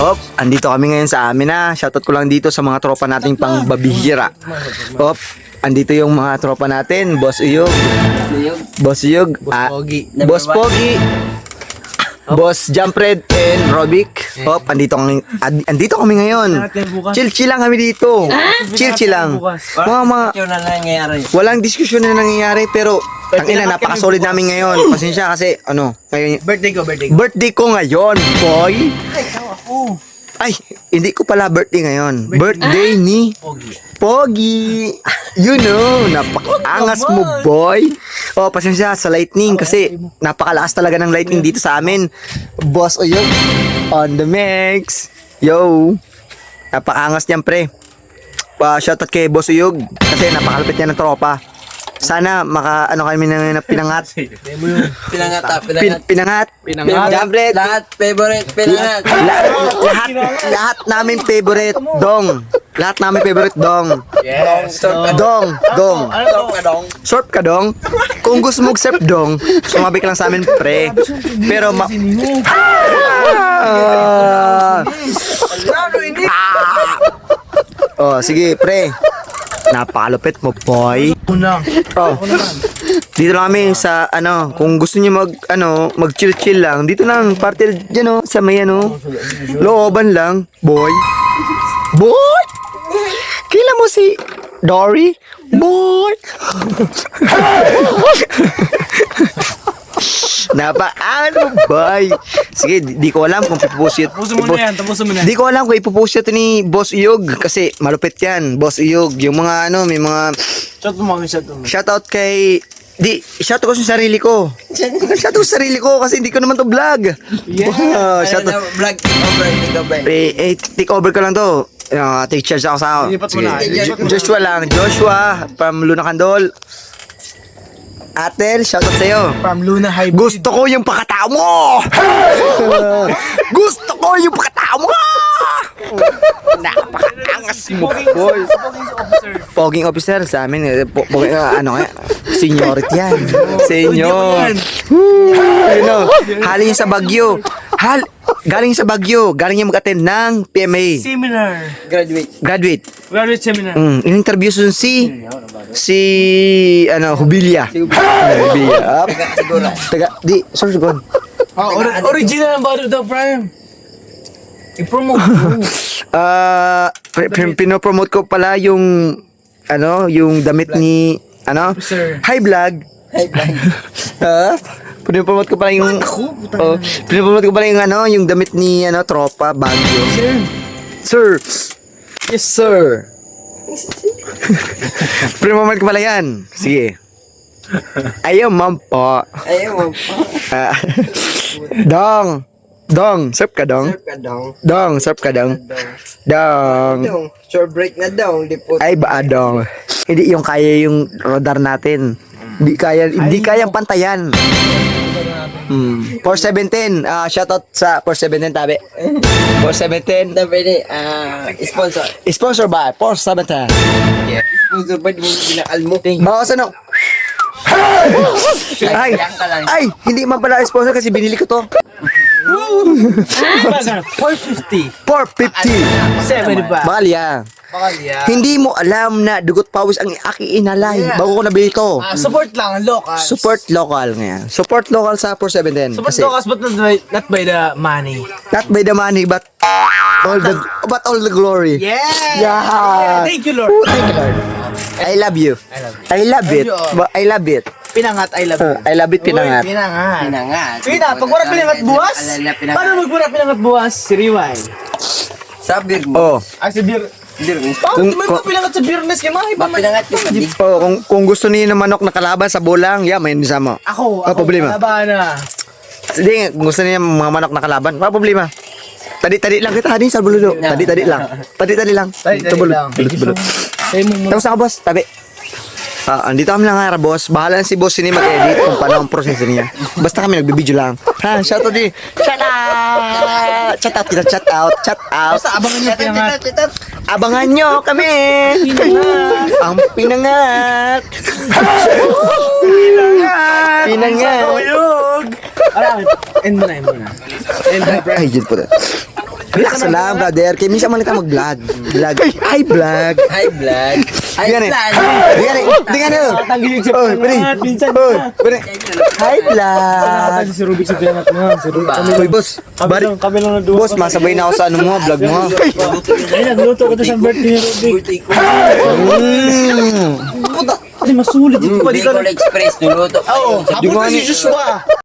Op, andito kami ngayon sa amin na. Shoutout ko lang dito sa mga tropa nating pang babihira. Op, andito yung mga tropa natin. Boss Uyog. Boss Uyog. Boss Pogi. Boss Jumpred and Robic. Op, andito kami ngayon. Chill lang kami dito. Chill lang. Walang diskusyon na nangyayari pero tangina, napaka-solid namin ngayon. Pasensya kasi ngayon birthday ko ngayon, boy. Ay, hindi ko pala birthday ngayon. Birthday ni Pogi. You know, napaka-angas mo, boy. Oh, pasensya sa lightning kasi napakalakas talaga ng lightning dito sa amin. Boss Uyog on the mix. Yo. Napaka-angas niyan, pre. Shoutout kay Boss Uyog kasi napakalapit niya ng tropa. Sana kami na pinangat. Pinangat. Jumpred. Lahat favorite pinangat. Lahat namin favorite dong. Lahat namin favorite dong. Yes. Dong. Surf ka dong. Kung gusto mo surf dong, sumabik lang sa amin, pre. Pero Oh, sige, pre. Napakalupit mo, boy. Oh. Dito lang kami sa kung gusto niyo mag-chill lang, dito lang party diyan sa may looban lang, boy. Boy. Kila mo si Dory? Boy. Boy. Sige, di ko alam kung ipopost Tapusin mo na yan. Di ko alam kung ipopost ito ni Boss Uyog kasi malupit yan, Boss Uyog. Yung mga may mga shoutout kay shoutout ko sa sarili ko. Shoutout sa sarili ko kasi hindi ko naman to vlog. Yeah. Shoutout. Vlog over. Take over ka lang to. Take charge ako sa Joshua from Luna Candol. Atel, shoutout sa'yo. From Luna High. Gusto ko yung pakatao mo! Gusto ko yung pakatao mo! Napakaangas mo, boy. Poging officer sa amin. Seniority yan. Senior. Haling sa Baguio. Galing sa Baguio. Galing niya mag-attend ng PMA. Seminar. Graduate Seminar. In-interview si Hubilia. Hubilia. Sorry, Gon. Original ang Battle of the Prime. I-promote. Pinopromote ko pala yung damit ni High Vlog. Pinopromote ko pala yung yung damit ni tropa Baguio. Sir. Yes, sir. Pinopromote ko pala yan. Sige. Ayaw, ma'am po. Dong, surf ka dong? Dong, surf ka dong? Dong. Short break na daw. Ay, ba dong? Hindi yung kaya yung radar natin. Hindi kayang pantayan. 417, shoutout sa 417 tabi. 417 Pwede, sponsor. sponsor by 417. Yeah. Sponsor ba di mo binakal mo? Bawas ay, hindi man pala sponsor kasi binili ko to. 450. 450. 7 ba? Bakal Hindi mo alam na dugot pawis ang aking inalay bago ko nabili to. Support lang, local. Support local ngayon. Support local sa 417. Support locals but not by the money. Not by the money but all the glory. Yeah. Thank you, Lord. Thank you, Lord. I love you. I love it. I love it. Pinangat, I love you. I love it, pinangat. Pinangat. Pag wala pinangat buwas? Paano wala pinangat buwas? Si Riway. Sa beer mo. Oh. Ay, si Beer. Kung- May pinangat sa Beerness kaya mga iba. Pinangat yung sabi. Kung gusto niyo ng manok na kalaban sa bulang, may nisama. Ako, problema. Kalabana. Hindi, kung gusto niyo mga manok na kalaban, wala problema. Tadi lang kita hadin sa buludo. Tadi lang. Tadi lang. Bulot. Tapos ako, boss. Tabi. Andito kami lang nga, boss. Bahala na si boss ini mag-edit kung paano ang proseso niya. Basta kami nagbibideo lang. Shout out din. Shout out. Basta abangan niyo pinangat. Abangan nyo kami. Ang pinangat. Pinangat. End mo na. Ay, yun po. Relax lang, brother. Kaya minsan man kita mag-vlog. Vlog. Ay, vlog. Hi, vlog. Hi, Di yan eh. vlog. Di yan eh. Di yan eh. Tanggalin sa Oy, pwede. Minsan Oy, pwede. Hi, vlog. si Rubik sa pinangat mo. Si Rubik. Uy, boss. Bari. Kami lang nagduwa. Boss, masabay na ako sa ano mo, vlog mo. Ay, nagluto ko to sa birthday ni Rubik. Birthday ko. Mm. Kasi masulit dito pa dito. Bicol Express, nuluto. Oo, Di hapon ba na si ni- Joshua.